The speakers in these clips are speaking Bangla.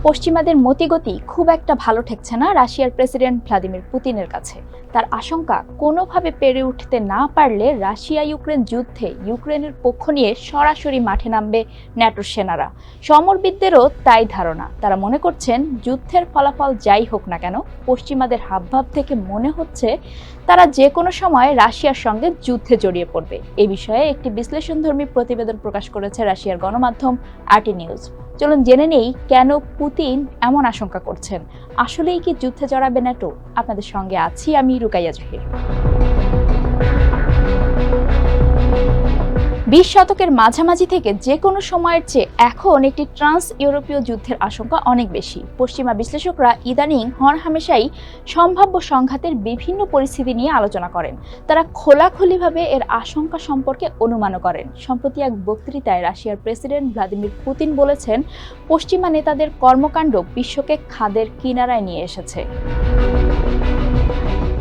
পশ্চিমাদের মতিগতি খুব একটা ভালো ঠেকছে না রাশিয়ার প্রেসিডেন্ট ভ্লাদিমির পুতিনের কাছে। তার আশঙ্কা, কোনোভাবে পেরে উঠতে না পারলে রাশিয়া ইউক্রেন যুদ্ধে ইউক্রেনের পক্ষ নিয়ে সরাসরি মাঠে নামবে ন্যাটোর সেনারা। সমরবিদদেরও তাই ধারণা। তারা মনে করছেন যুদ্ধের ফলাফল যাই হোক না কেন, পশ্চিমাদের হাবভাব থেকে মনে হচ্ছে তারা যে কোনো সময় রাশিয়ার সঙ্গে যুদ্ধে জড়িয়ে পড়বে। এ বিষয়ে একটি বিশ্লেষণধর্মী প্রতিবেদন প্রকাশ করেছে রাশিয়ার গণমাধ্যম আরটি নিউজ। চলুন জেনে নেই কেন পুতিন এমন আশঙ্কা করছেন। আসলেই কি যুদ্ধে জড়াবে ন্যাটো? আপনাদের সঙ্গে আছি আমি রুকাইয়া জহির। 20 শতকের মাঝামাঝি থেকে যে কোনো সময়ের চেয়ে এখন একটি ট্রান্স ইউরোপীয় যুদ্ধের আশঙ্কা অনেক বেশি। পশ্চিমা বিশ্লেষকরা ইদানিং হরহামেশাই সম্ভাব্য সংঘাতের বিভিন্ন পরিস্থিতি নিয়ে আলোচনা করেন। তারা খোলাখুলিভাবে এর আশঙ্কা সম্পর্কে অনুমানও করেন। সম্প্রতি এক বক্তৃতায় রাশিয়ার প্রেসিডেন্ট ভ্লাদিমির পুতিন বলেছেন, পশ্চিমা নেতাদের কর্মকাণ্ড বিশ্বকে খাদের কিনারায় নিয়ে এসেছে।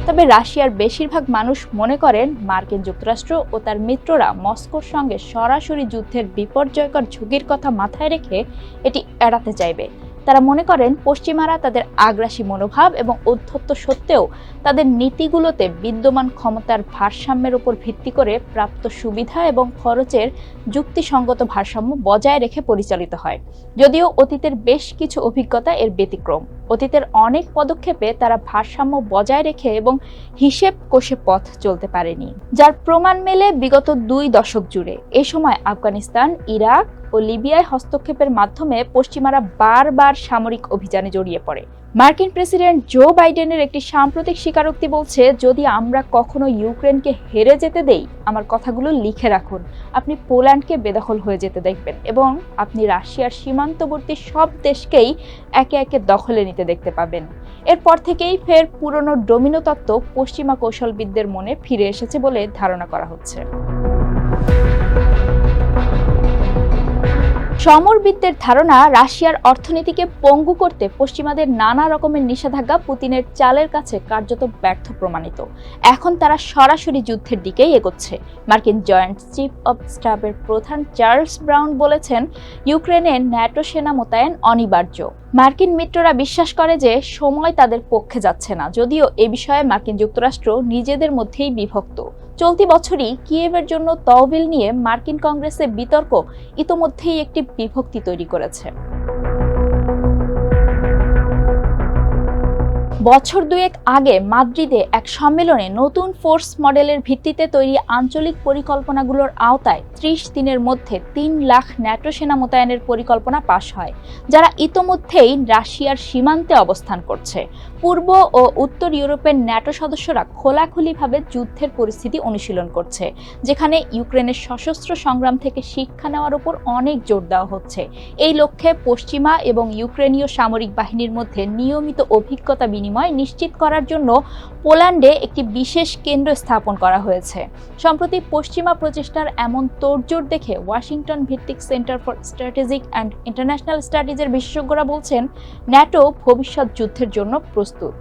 তবে রাশিয়ার বেশিরভাগ মানুষ মনে করেন মার্কিন যুক্তরাষ্ট্র ও তার মিত্ররা মস্কোর সঙ্গে সরাসরি যুদ্ধের বিপর্যয়কর ঝুঁকির কথা মাথায় রেখে এটি এড়াতে চাইবে। তারা মনে করেন পশ্চিমারা তাদের আগ্রাসী মনোভাব এবং ঔদ্ধত্য সত্ত্বেও তাদের নীতিগুলোতে বিদ্যমান ক্ষমতার ভারসাম্যের উপর ভিত্তি করে প্রাপ্ত সুবিধা এবং খরচের যুক্তিসঙ্গত ভারসাম্য বজায় রেখে পরিচালিত হয়। যদিও অতীতের বেশ কিছু অভিজ্ঞতা এর ব্যতিক্রম। অতীতের অনেক পদক্ষেপে তারা ভারসাম্য বজায় রেখে এবং হিসেব কষে পথ চলতে পারেনি, যার প্রমাণ মেলে বিগত 2 দশক জুড়ে। এই সময় আফগানিস্তান, ইরাক ও লিবিয়ায় হস্তক্ষেপের মাধ্যমে পশ্চিমারা বারবার সামরিক অভিযানে জড়িয়ে পড়ে। মার্কিন প্রেসিডেন্ট জো বাইডেনের একটি সাম্প্রতিক স্বীকারোক্তি বলছে, যদি আমরা কখনো ইউক্রেনকে হেরে যেতে দেই, আমার কথাগুলো লিখে রাখুন, আপনি পোল্যান্ডকে বেদখল হয়ে যেতে দেখবেন এবং আপনি রাশিয়ার সীমান্তবর্তী সব দেশকেই একে একে দখলে নিতে দেখতে পাবেন। এরপর থেকেই ফের পুরনো ডোমিনো তত্ত্ব পশ্চিমা কৌশলবিদদের মনে ফিরে এসেছে বলে ধারণা করা হচ্ছে। সমরবিদদের ধারণা, রাশিয়ার অর্থনীতিকে পঙ্গু করতে পশ্চিমাদের নানা রকমের নিষেধাজ্ঞা পুতিনের চালের কাছে কার্যত ব্যর্থ প্রমাণিত। এখন তারা সরাসরি যুদ্ধের দিকেই এগোচ্ছে। মার্কিন জয়েন্ট চিফ অব স্টাফের প্রধান চার্লস ব্রাউন বলেছেন, ইউক্রেনে ন্যাটো সেনা মোতায়েন অনিবার্য। মার্কিন মিত্ররা বিশ্বাস করে যে সময় তাদের পক্ষে যাচ্ছে না, যদিও এ বিষয়ে মার্কিন যুক্তরাষ্ট্র নিজেদের মধ্যেই বিভক্ত। চলতি বছরই কিয়েভের জন্য তহবিল নিয়ে মার্কিন কংগ্রেসে বিতর্ক ইতোমধ্যেই একটি বিভক্তি তৈরি করেছে। বছর 2 আগে মাদ্রিদে এক সম্মেলনে নতুন ফোর্স মডেলের ভিত্তিতে তৈরি আঞ্চলিক পরিকল্পনাগুলোর আওতায় 30 দিনের মধ্যে 3 লাখ ন্যাটো সেনা মোতায়েনের পরিকল্পনা পাশ হয়, যারা ইতোমধ্যেই রাশিয়ার সীমান্তে অবস্থান করছে। পূর্ব ও উত্তর ইউরোপের ন্যাটো সদস্যরা খোলাখুলিভাবে যুদ্ধের পরিস্থিতি অনুশীলন করছে, যেখানে ইউক্রেনের সশস্ত্র সংগ্রাম থেকে শিক্ষা নেওয়ার উপর অনেক জোর দেওয়া হচ্ছে। এই লক্ষ্যে পশ্চিমা এবং ইউক্রেনীয় সামরিক বাহিনীর মধ্যে নিয়মিত অভিজ্ঞতা বিনিময় নিশ্চিত করার জন্য পোল্যান্ডে একটি বিশেষ কেন্দ্র স্থাপন করা হয়েছে। সম্প্রতি পশ্চিমা প্রচেষ্টার এমন তোড়জোড় দেখে ওয়াশিংটন ভিত্তিক centre for strategic and international স্টাডিজের বিশেষজ্ঞরা বলছেন, ন্যাটো ভবিষ্যৎ যুদ্ধের জন্য প্রস্তুত।